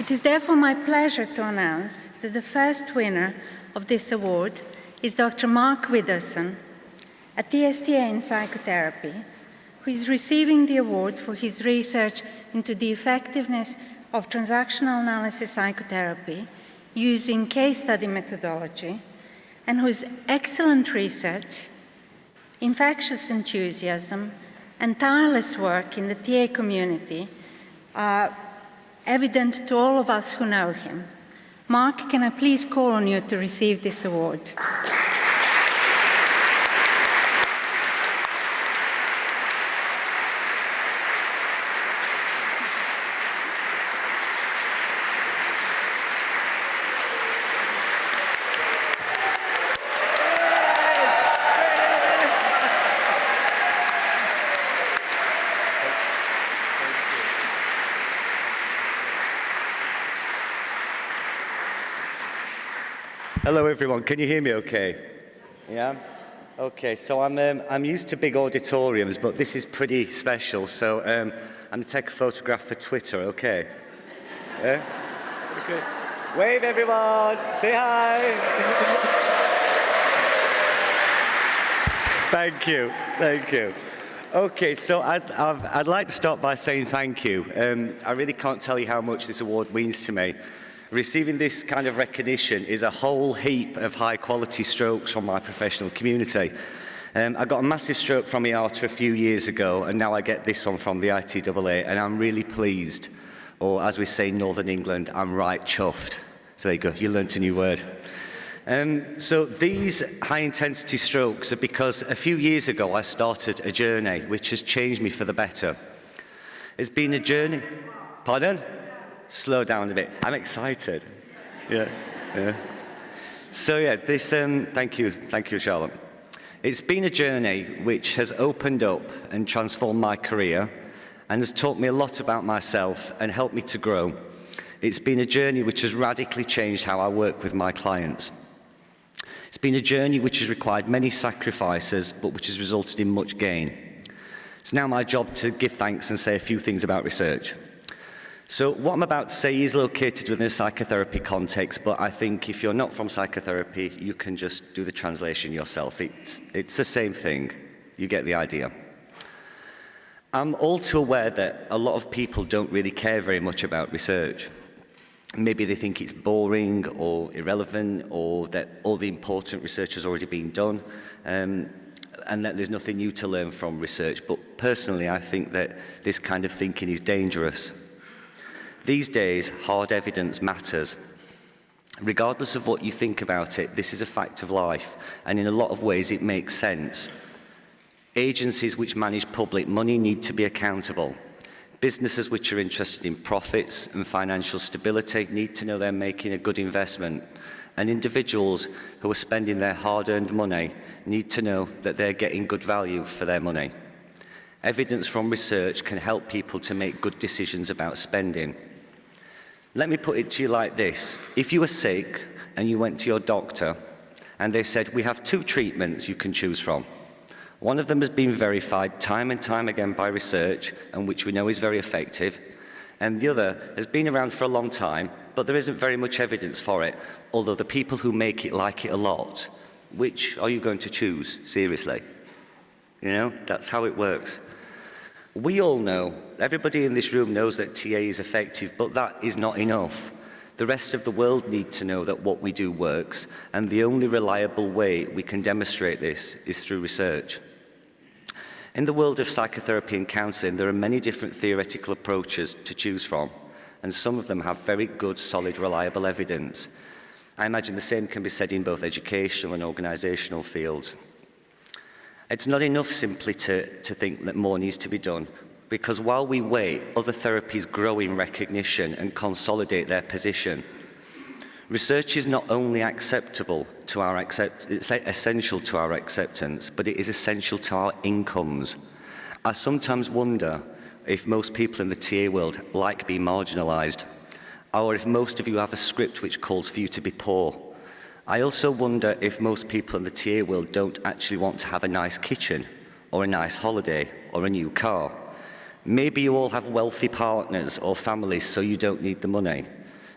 It is therefore my pleasure to announce that the first winner of this award is Dr. Mark Widdowson, a TSTA in psychotherapy, who is receiving the award for his research into the effectiveness of transactional analysis psychotherapy using case study methodology, and whose excellent research, infectious enthusiasm, and tireless work in the TA community are evident to all of us who know him. Mark, can I please call on you to receive this award? Hello everyone, can you hear me okay? Yeah? Okay, so I'm used to big auditoriums, but this is pretty special, so I'm going to take a photograph for Twitter, okay? Yeah? Okay. Wave everyone, say hi! Thank you, thank you. Okay, so I'd like to start by saying thank you. I really can't tell you how much this award means to me. Receiving this kind of recognition is a whole heap of high-quality strokes from my professional community. I got a massive stroke from EATA a few years ago, and now I get this one from the ITAA, and I'm really pleased. Or, as we say in Northern England, I'm right chuffed. So there you go, you learnt a new word. So these high-intensity strokes are because a few years ago I started a journey which has changed me for the better. It's been a journey. Pardon? Slow down a bit. I'm excited. Yeah. So yeah, this, thank you, Charlotte. It's been a journey which has opened up and transformed my career and has taught me a lot about myself and helped me to grow. It's been a journey which has radically changed how I work with my clients. It's been a journey which has required many sacrifices, but which has resulted in much gain. It's now my job to give thanks and say a few things about research. So what I'm about to say is located within a psychotherapy context, but I think if you're not from psychotherapy, you can just do the translation yourself. It's the same thing. You get the idea. I'm all too aware that a lot of people don't really care very much about research. Maybe they think it's boring or irrelevant, or that all the important research has already been done, and that there's nothing new to learn from research. But personally, I think that this kind of thinking is dangerous. These days, hard evidence matters. Regardless of what you think about it, this is a fact of life, and in a lot of ways it makes sense. Agencies which manage public money need to be accountable. Businesses which are interested in profits and financial stability need to know they're making a good investment. And individuals who are spending their hard-earned money need to know that they're getting good value for their money. Evidence from research can help people to make good decisions about spending. Let me put it to you like this. If you were sick and you went to your doctor and they said, we have 2 treatments you can choose from. One of them has been verified time and time again by research and which we know is very effective, and the other has been around for a long time, but there isn't very much evidence for it, although the people who make it like it a lot. Which are you going to choose, seriously? You know, that's how it works. We all know, everybody in this room knows that TA is effective, but that is not enough. The rest of the world need to know that what we do works, and the only reliable way we can demonstrate this is through research. In the world of psychotherapy and counselling, there are many different theoretical approaches to choose from, and some of them have very good, solid, reliable evidence. I imagine the same can be said in both educational and organisational fields. It's not enough simply to think that more needs to be done, because while we wait, other therapies grow in recognition and consolidate their position. Research is not only acceptable to our it's essential to our acceptance, but it is essential to our incomes. I sometimes wonder if most people in the TA world like being marginalised, or if most of you have a script which calls for you to be poor. I also wonder if most people in the TA world don't actually want to have a nice kitchen, or a nice holiday, or a new car. Maybe you all have wealthy partners or families, so you don't need the money.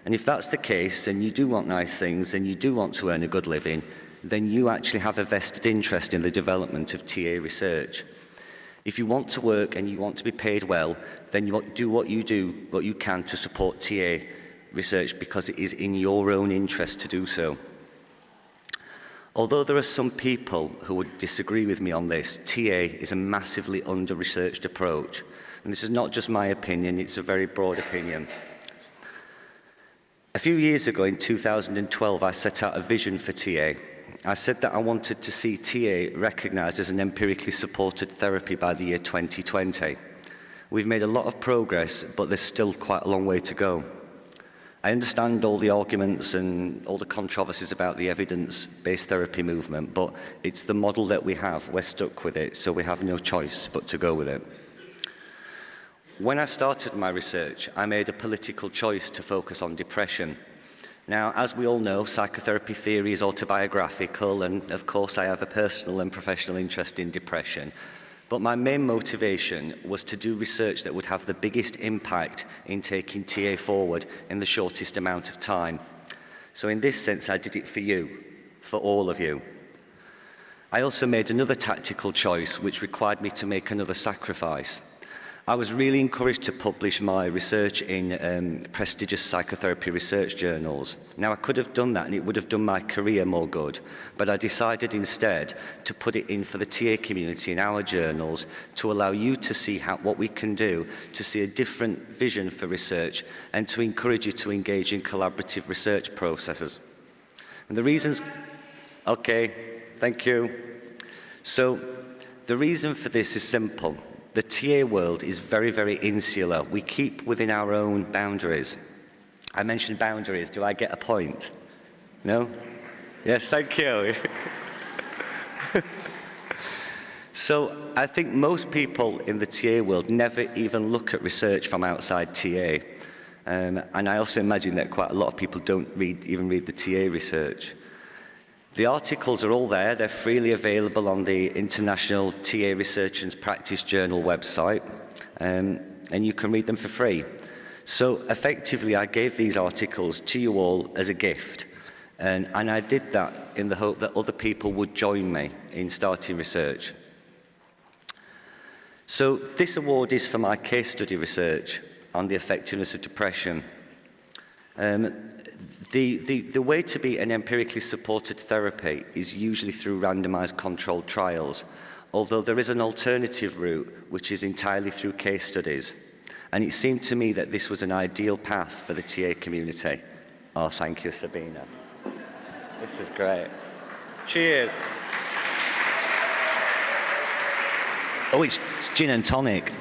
And if that's the case, and you do want nice things, and you do want to earn a good living, then you actually have a vested interest in the development of TA research. If you want to work and you want to be paid well, then you do what you can to support TA research, because it is in your own interest to do so. Although there are some people who would disagree with me on this, TA is a massively under-researched approach. And this is not just my opinion, it's a very broad opinion. A few years ago, in 2012, I set out a vision for TA. I said that I wanted to see TA recognised as an empirically supported therapy by the year 2020. We've made a lot of progress, but there's still quite a long way to go. I understand all the arguments and all the controversies about the evidence-based therapy movement, but it's the model that we have. We're stuck with it, so we have no choice but to go with it. When I started my research, I made a political choice to focus on depression. Now, as we all know, psychotherapy theory is autobiographical, and of course I have a personal and professional interest in depression. But my main motivation was to do research that would have the biggest impact in taking TA forward in the shortest amount of time. So in this sense, I did it for you, for all of you. I also made another tactical choice, which required me to make another sacrifice. I was really encouraged to publish my research in prestigious psychotherapy research journals. Now, I could have done that, and it would have done my career more good, but I decided instead to put it in for the TA community in our journals to allow you to see what we can do, to see a different vision for research, and to encourage you to engage in collaborative research processes. And the reasons... Okay, thank you. So, the reason for this is simple. The TA world is very, very insular. We keep within our own boundaries. I mentioned boundaries. Do I get a point? No? Yes, thank you. So I think most people in the TA world never even look at research from outside TA. And I also imagine that quite a lot of people don't even read the TA research. The articles are all there. They're freely available on the International TA Research and Practice Journal website, and you can read them for free. So effectively, I gave these articles to you all as a gift, and I did that in the hope that other people would join me in starting research. So this award is for my case study research on the effectiveness of depression. The way to be an empirically supported therapy is usually through randomized controlled trials, although there is an alternative route which is entirely through case studies. And it seemed to me that this was an ideal path for the TA community. Oh, thank you, Sabina. This is great. Cheers. Oh, it's gin and tonic.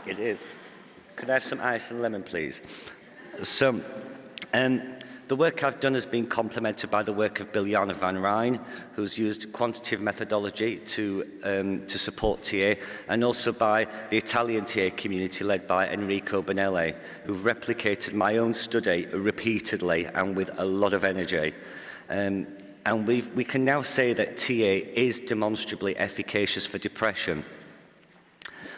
It is. Could I have some ice and lemon, please? So, the work I've done has been complemented by the work of Biljana van Rijn, who's used quantitative methodology to support TA, and also by the Italian TA community led by Enrico Bonelli, who've replicated my own study repeatedly and with a lot of energy. And we can now say that TA is demonstrably efficacious for depression.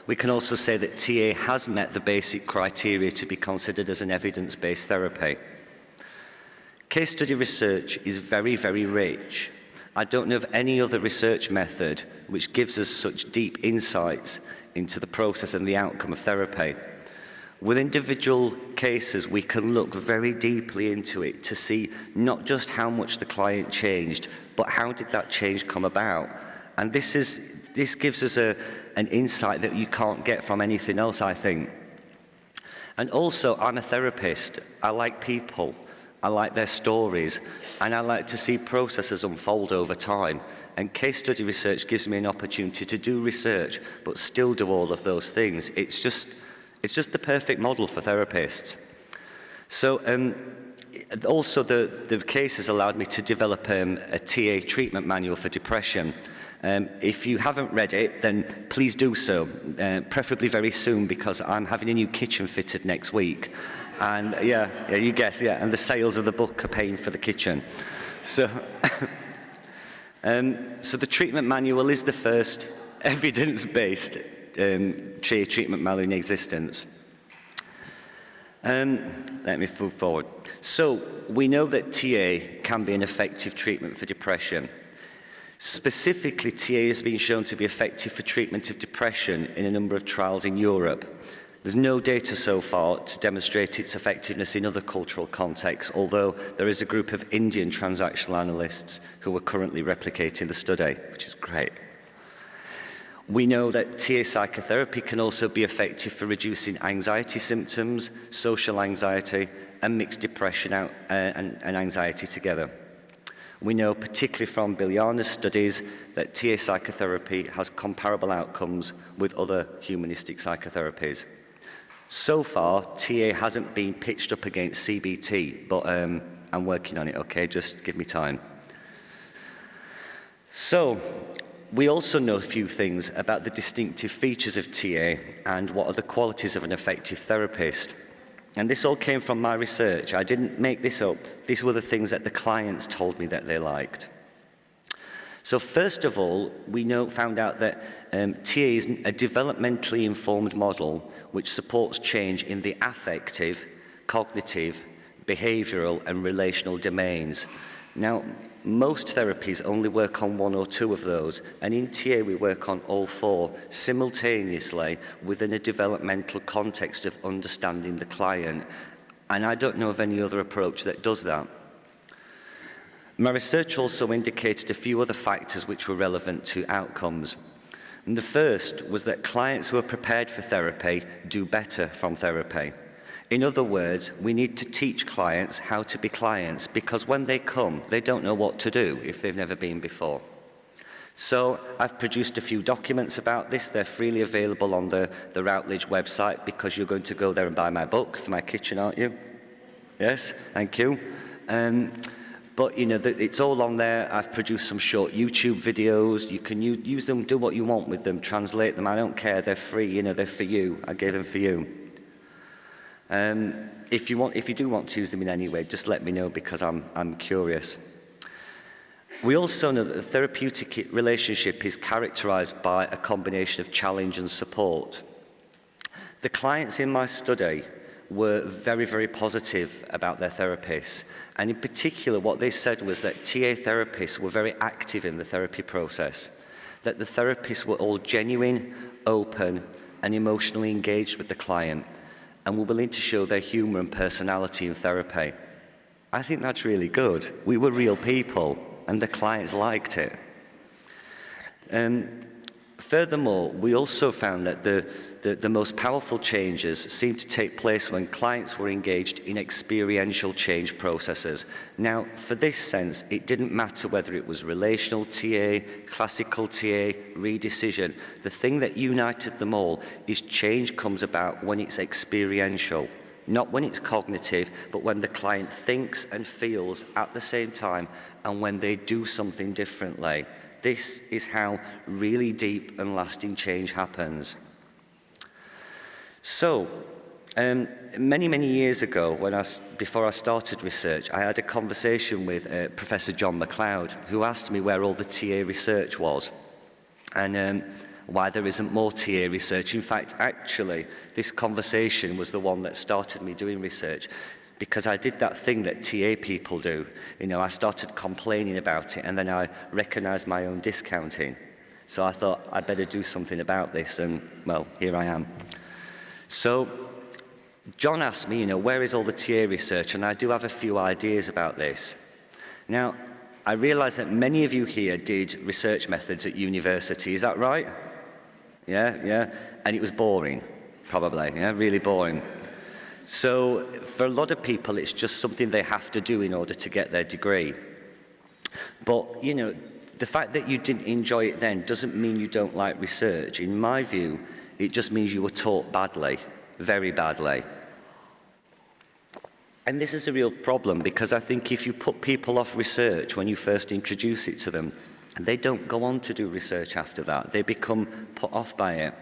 We can also say that TA has met the basic criteria to be considered as an evidence-based therapy. Case study research is very, very rich. I don't know of any other research method which gives us such deep insights into the process and the outcome of therapy. With individual cases, we can look very deeply into it to see not just how much the client changed, but how did that change come about. And this gives us an insight that you can't get from anything else, I think. And also, I'm a therapist. I like people. I like their stories. And I like to see processes unfold over time. And case study research gives me an opportunity to do research, but still do all of those things. It's just the perfect model for therapists. So, also the case has allowed me to develop a TA treatment manual for depression. If you haven't read it, then please do so, preferably very soon, because I'm having a new kitchen fitted next week. And yeah, you guess, yeah, and the sales of the book are paying for the kitchen. So, so the treatment manual is the first evidence-based TA treatment manual in existence. Let me move forward. So we know that TA can be an effective treatment for depression. Specifically, TA has been shown to be effective for treatment of depression in a number of trials in Europe. There's no data so far to demonstrate its effectiveness in other cultural contexts, although there is a group of Indian transactional analysts who are currently replicating the study, which is great. We know that TA psychotherapy can also be effective for reducing anxiety symptoms, social anxiety, and mixed depression and anxiety together. We know, particularly from Bilyana's studies, that TA psychotherapy has comparable outcomes with other humanistic psychotherapies. So far, TA hasn't been pitched up against CBT, but I'm working on it, okay? Just give me time. So, we also know a few things about the distinctive features of TA and what are the qualities of an effective therapist. And this all came from my research. I didn't make this up. These were the things that the clients told me that they liked. So first of all, we found out that TA is a developmentally informed model which supports change in the affective, cognitive, behavioral, and relational domains. Now, most therapies only work on one or two of those, and in TA we work on all four simultaneously within a developmental context of understanding the client. And I don't know of any other approach that does that. My research also indicated a few other factors which were relevant to outcomes. And the first was that clients who are prepared for therapy do better from therapy. In other words, we need to teach clients how to be clients, because when they come, they don't know what to do if they've never been before. So I've produced a few documents about this. They're freely available on the Routledge website, because you're going to go there and buy my book for my kitchen, aren't you? Yes, thank you. But you know, it's all on there. I've produced some short YouTube videos. You can use them, do what you want with them, translate them. I don't care. They're free. You know, they're for you. I gave them for you. If you do want to use them in any way, just let me know, because I'm curious. We also know that the therapeutic relationship is characterized by a combination of challenge and support. The clients in my study were very, very positive about their therapists. And in particular, what they said was that TA therapists were very active in the therapy process, that the therapists were all genuine, open, and emotionally engaged with the client, and were willing to show their humor and personality in therapy. I think that's really good. We were real people, and the clients liked it. Furthermore, we also found that the most powerful changes seemed to take place when clients were engaged in experiential change processes. Now, for this sense, it didn't matter whether it was relational TA, classical TA, redecision. The thing that united them all is change comes about when it's experiential, not when it's cognitive, but when the client thinks and feels at the same time, and when they do something differently. This is how really deep and lasting change happens. So, many, many years ago, before I started research, I had a conversation with Professor John McLeod, who asked me where all the TA research was, and why there isn't more TA research. In fact, actually, this conversation was the one that started me doing research, because I did that thing that TA people do. You know, I started complaining about it, and then I recognized my own discounting. So I thought I'd better do something about this, and, well, here I am. So John asked me, you know, where is all the TA research? And I do have a few ideas about this. Now, I realize that many of you here did research methods at university. Is that right? Yeah? And it was boring, probably, yeah, really boring. So for a lot of people, it's just something they have to do in order to get their degree. But, you know, the fact that you didn't enjoy it then doesn't mean you don't like research. In my view, it just means you were taught badly, very badly. And this is a real problem, because I think if you put people off research when you first introduce it to them, they don't go on to do research after that. They become put off by it.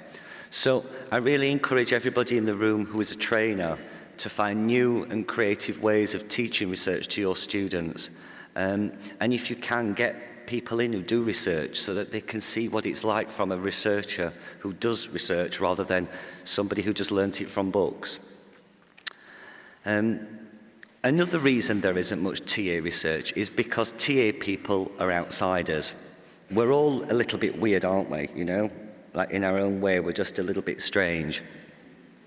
So I really encourage everybody in the room who is a trainer to find new and creative ways of teaching research to your students. And if you can, get people in who do research so that they can see what it's like from a researcher who does research rather than somebody who just learnt it from books. Another reason there isn't much TA research is because TA people are outsiders. We're all a little bit weird, aren't we? You know, like in our own way, we're just a little bit strange.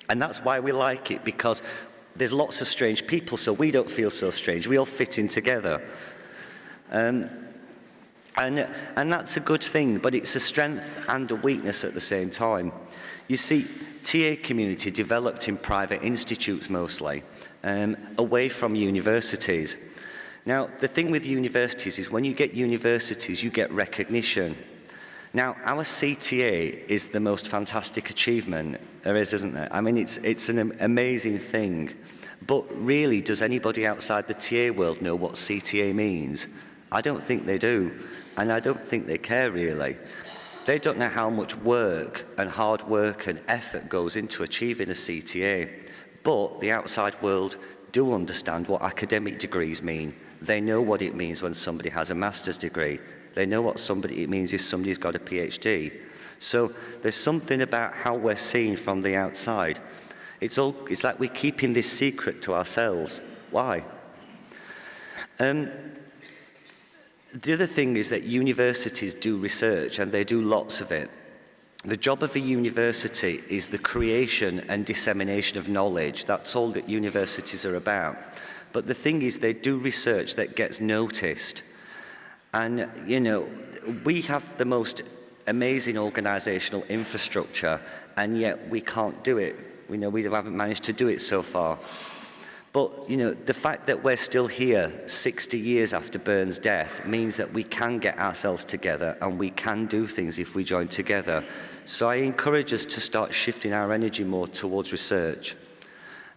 And that's why we like it, because there's lots of strange people, so we don't feel so strange. We all fit in together. And that's a good thing, but it's a strength and a weakness at the same time. You see, TA community developed in private institutes mostly, away from universities. Now, the thing with universities is when you get universities, you get recognition. Now, our CTA is the most fantastic achievement there is, isn't there? I mean, it's an amazing thing. But really, does anybody outside the TA world know what CTA means? I don't think they do, and I don't think they care really. They don't know how much work and hard work and effort goes into achieving a CTA. But the outside world do understand what academic degrees mean. They know what it means when somebody has a master's degree. They know what it means if somebody's got a PhD. So there's something about how we're seen from the outside. It's like we're keeping this secret to ourselves. Why? The other thing is that universities do research, and they do lots of it. The job of a university is the creation and dissemination of knowledge. That's all that universities are about. But the thing is, they do research that gets noticed. And, you know, we have the most amazing organisational infrastructure, and yet we can't do it. We know we haven't managed to do it so far. But, you know, the fact that we're still here 60 years after Burns' death means that we can get ourselves together and we can do things if we join together. So I encourage us to start shifting our energy more towards research.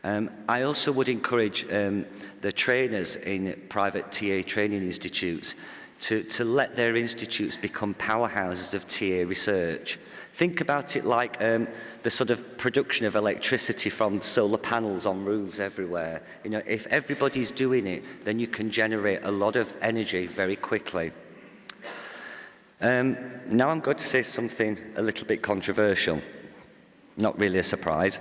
I also would encourage the trainers in private TA training institutes to let their institutes become powerhouses of TA research. Think about it like the sort of production of electricity from solar panels on roofs everywhere. You know, if everybody's doing it, then you can generate a lot of energy very quickly. Now I'm going to say something a little bit controversial. Not really a surprise.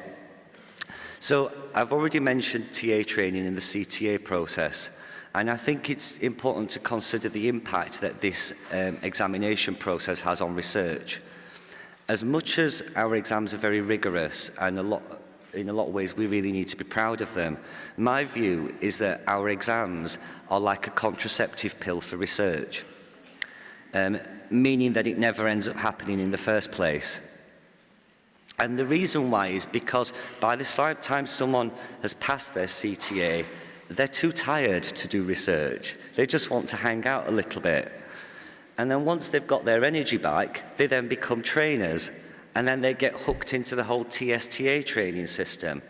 So I've already mentioned TA training in the CTA process. And I think it's important to consider the impact that this examination process has on research. As much as our exams are very rigorous, and in a lot of ways we really need to be proud of them, my view is that our exams are like a contraceptive pill for research, meaning that it never ends up happening in the first place. And the reason why is because by the time someone has passed their CTA, they're too tired to do research. They just want to hang out a little bit. And then once they've got their energy back, they then become trainers. And then they get hooked into the whole TSTA training system.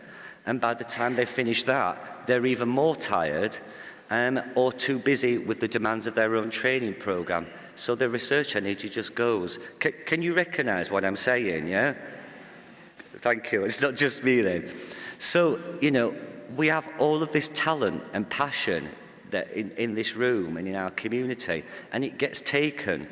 And by the time they finish that, they're even more tired or too busy with the demands of their own training program. So their research energy just goes. Can you recognize what I'm saying, yeah? Thank you. It's not just me then. So, you know, we have all of this talent and passion that in this room and in our community, and it gets taken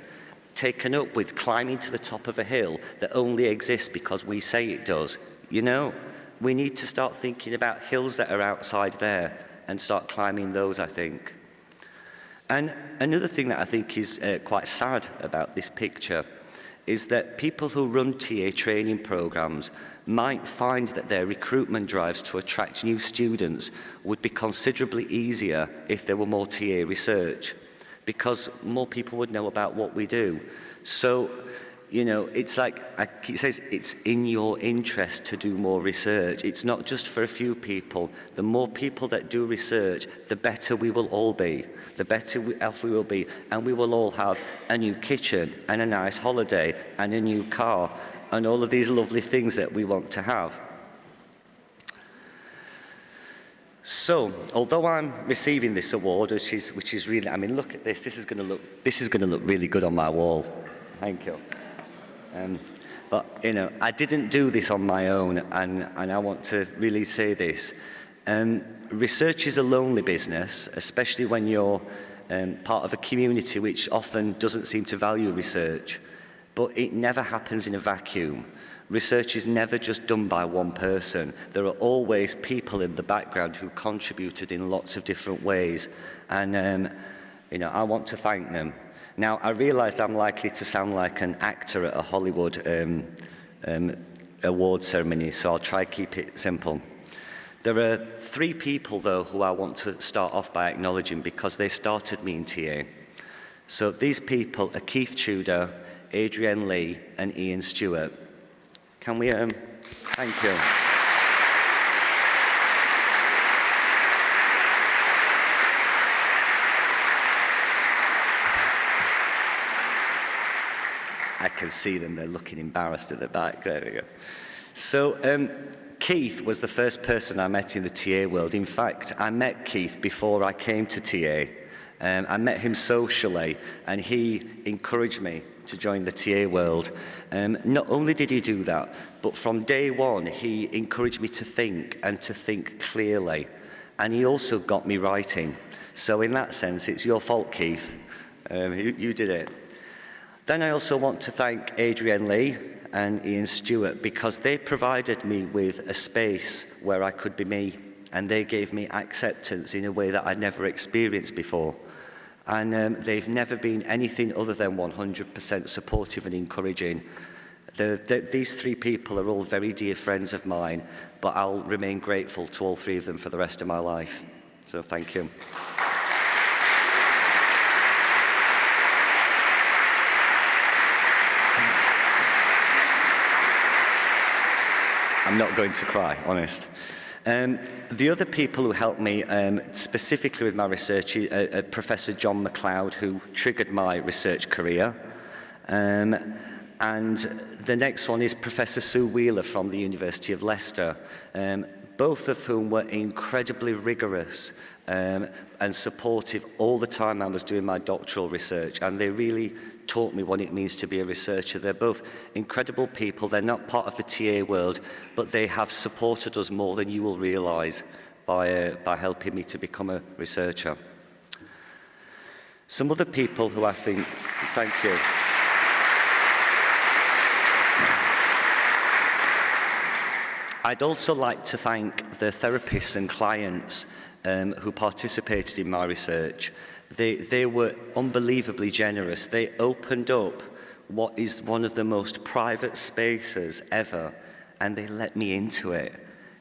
up with climbing to the top of a hill that only exists because we say it does. You know, we need to start thinking about hills that are outside there and start climbing those, I think. And another thing that I think is quite sad about this picture is that people who run TA training programs might find that their recruitment drives to attract new students would be considerably easier if there were more TA research, because more people would know about what we do. So, you know, it's like, it says it's in your interest to do more research. It's not just for a few people. The more people that do research, the better we will all be. The better off we will be. And we will all have a new kitchen and a nice holiday and a new car and all of these lovely things that we want to have. So, although I'm receiving this award, which is really, I mean, look at this. This is going to look really good on my wall. Thank you. But, you know, I didn't do this on my own, and I want to really say this. Research is a lonely business, especially when you're part of a community which often doesn't seem to value research. but it never happens in a vacuum. Research is never just done by one person. There are always people in the background who contributed in lots of different ways, and you know, I want to thank them. Now, I realised I'm likely to sound like an actor at a Hollywood award ceremony, so I'll try to keep it simple. There are 3 people, though, who I want to start off by acknowledging because they started me in TA. So these people are Keith Tudor, Adrienne Lee, and Ian Stewart. Can we, thank you. I can see them, they're looking embarrassed at the back, there we go. So, Keith was the first person I met in the TA world. In fact, I met Keith before I came to TA. I met him socially, and he encouraged me to join the TA world. Not only did he do that, but from day one, he encouraged me to think, and to think clearly. And he also got me writing. So in that sense, it's your fault, Keith. You did it. Then I also want to thank Adrienne Lee and Ian Stewart, because they provided me with a space where I could be me, and they gave me acceptance in a way that I'd never experienced before. And they've never been anything other than 100% supportive and encouraging. These 3 people are all very dear friends of mine, but I'll remain grateful to all 3 of them for the rest of my life. So thank you. I'm not going to cry, honest. The other people who helped me specifically with my research are Professor John MacLeod, who triggered my research career. And the next one is Professor Sue Wheeler from the University of Leicester, both of whom were incredibly rigorous and supportive all the time I was doing my doctoral research, and they really taught me what it means to be a researcher. They're both incredible people. They're not part of the TA world, but they have supported us more than you will realise by helping me to become a researcher. Some other people who I think, thank you. I'd also like to thank the therapists and clients who participated in my research. They were unbelievably generous. They opened up what is one of the most private spaces ever, and they let me into it.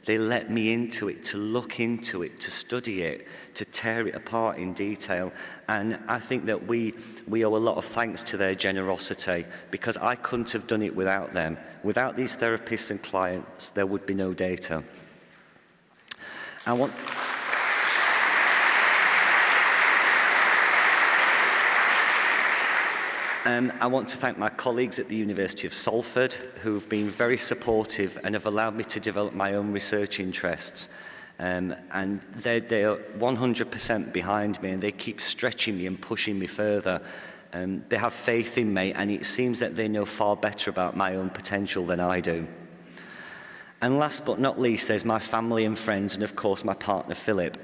They let me into it, to look into it, to study it, to tear it apart in detail. And I think that we owe a lot of thanks to their generosity, because I couldn't have done it without them. Without these therapists and clients, there would be no data. I want to thank my colleagues at the University of Salford, who've been very supportive and have allowed me to develop my own research interests. And they are 100% behind me, and they keep stretching me and pushing me further. They have faith in me, and it seems that they know far better about my own potential than I do. And last but not least, there's my family and friends, and of course my partner Philip.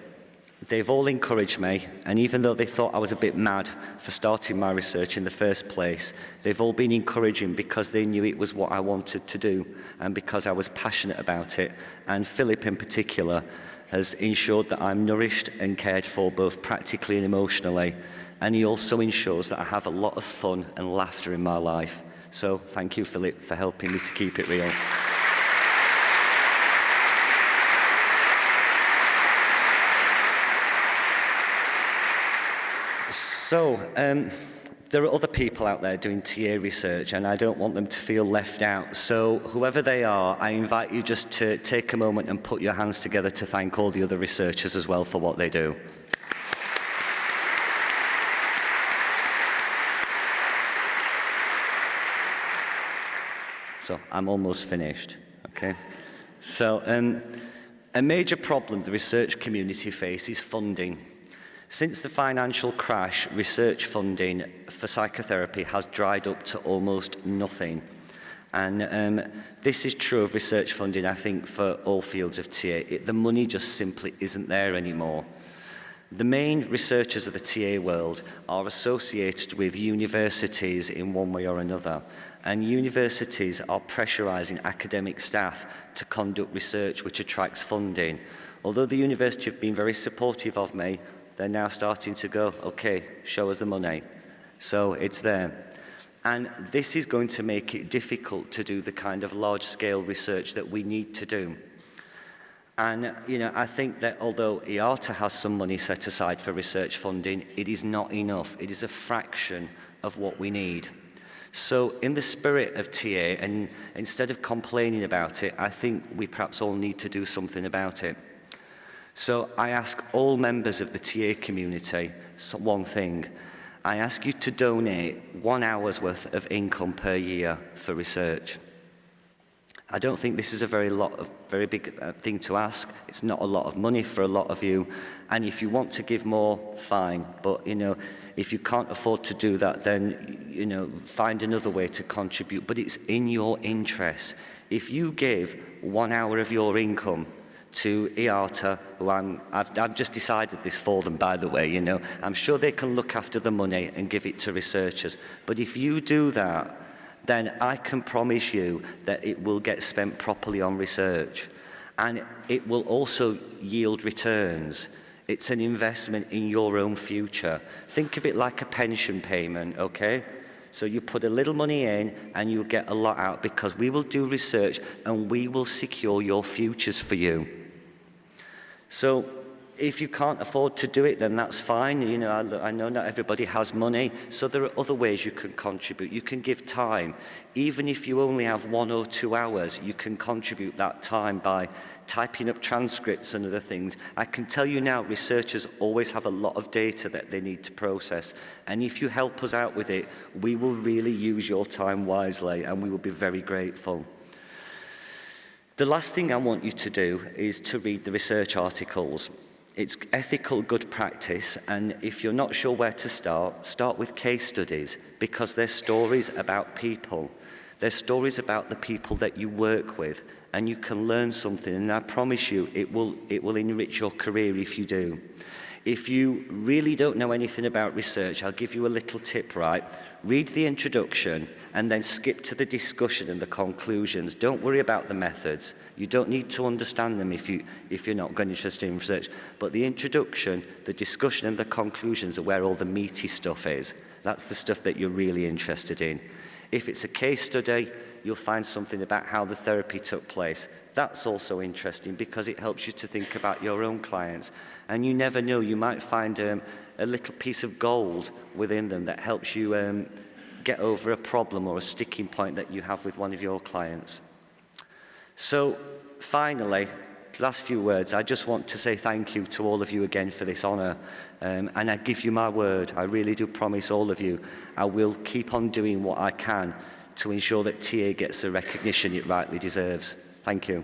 They've all encouraged me, and even though they thought I was a bit mad for starting my research in the first place, they've all been encouraging because they knew it was what I wanted to do, and because I was passionate about it. And Philip in particular has ensured that I'm nourished and cared for both practically and emotionally, and he also ensures that I have a lot of fun and laughter in my life. So thank you, Philip, for helping me to keep it real. So, there are other people out there doing TA research, and I don't want them to feel left out. So, whoever they are, I invite you just to take a moment and put your hands together to thank all the other researchers as well for what they do. So, I'm almost finished, okay? So, a major problem the research community faces is funding. Since the financial crash, research funding for psychotherapy has dried up to almost nothing. And this is true of research funding, I think, for all fields of TA. The money just simply isn't there anymore. The main researchers of the TA world are associated with universities in one way or another, and universities are pressurising academic staff to conduct research which attracts funding. Although the university have been very supportive of me, they're now starting to go, okay, show us the money. So it's there. And this is going to make it difficult to do the kind of large-scale research that we need to do. And, I think that although EATA has some money set aside for research funding, it is not enough. It is a fraction of what we need. So in the spirit of TA, and instead of complaining about it, I think we perhaps all need to do something about it. So I ask all members of the TA community one thing. I ask you to donate 1 hour's worth of income per year for research. I don't think this is a very big thing to ask. It's not a lot of money for a lot of you. And if you want to give more, fine. But, if you can't afford to do that, then, find another way to contribute. But it's in your interest. If you give 1 hour of your income to EATA, who I've just decided this for them, by the way, I'm sure they can look after the money and give it to researchers. But if you do that, then I can promise you that it will get spent properly on research. And it will also yield returns. It's an investment in your own future. Think of it like a pension payment, okay? So you put a little money in and you'll get a lot out, because we will do research and we will secure your futures for you. So if you can't afford to do it, then that's fine. I know not everybody has money, so there are other ways you can contribute. You can give time. Even if you only have 1 or 2 hours, you can contribute that time by typing up transcripts and other things. I can tell you now, researchers always have a lot of data that they need to process. And if you help us out with it, we will really use your time wisely, and we will be very grateful. The last thing I want you to do is to read the research articles. It's ethical good practice, and if you're not sure where to start with case studies, because they're stories about people. They're stories about the people that you work with, and you can learn something, and I promise you it will enrich your career if you do. If you really don't know anything about research, I'll give you a little tip, right? Read the introduction and then skip to the discussion and the conclusions. Don't worry about the methods. You don't need to understand them if you're not going interested in research. But the introduction, the discussion and the conclusions are where all the meaty stuff is. That's the stuff that you're really interested in. If it's a case study, you'll find something about how the therapy took place. That's also interesting because it helps you to think about your own clients. And you never know, you might find a little piece of gold within them that helps you get over a problem or a sticking point that you have with one of your clients. So finally, last few words, I just want to say thank you to all of you again for this honour. And I give you my word, I really do promise all of you, I will keep on doing what I can to ensure that TA gets the recognition it rightly deserves. Thank you.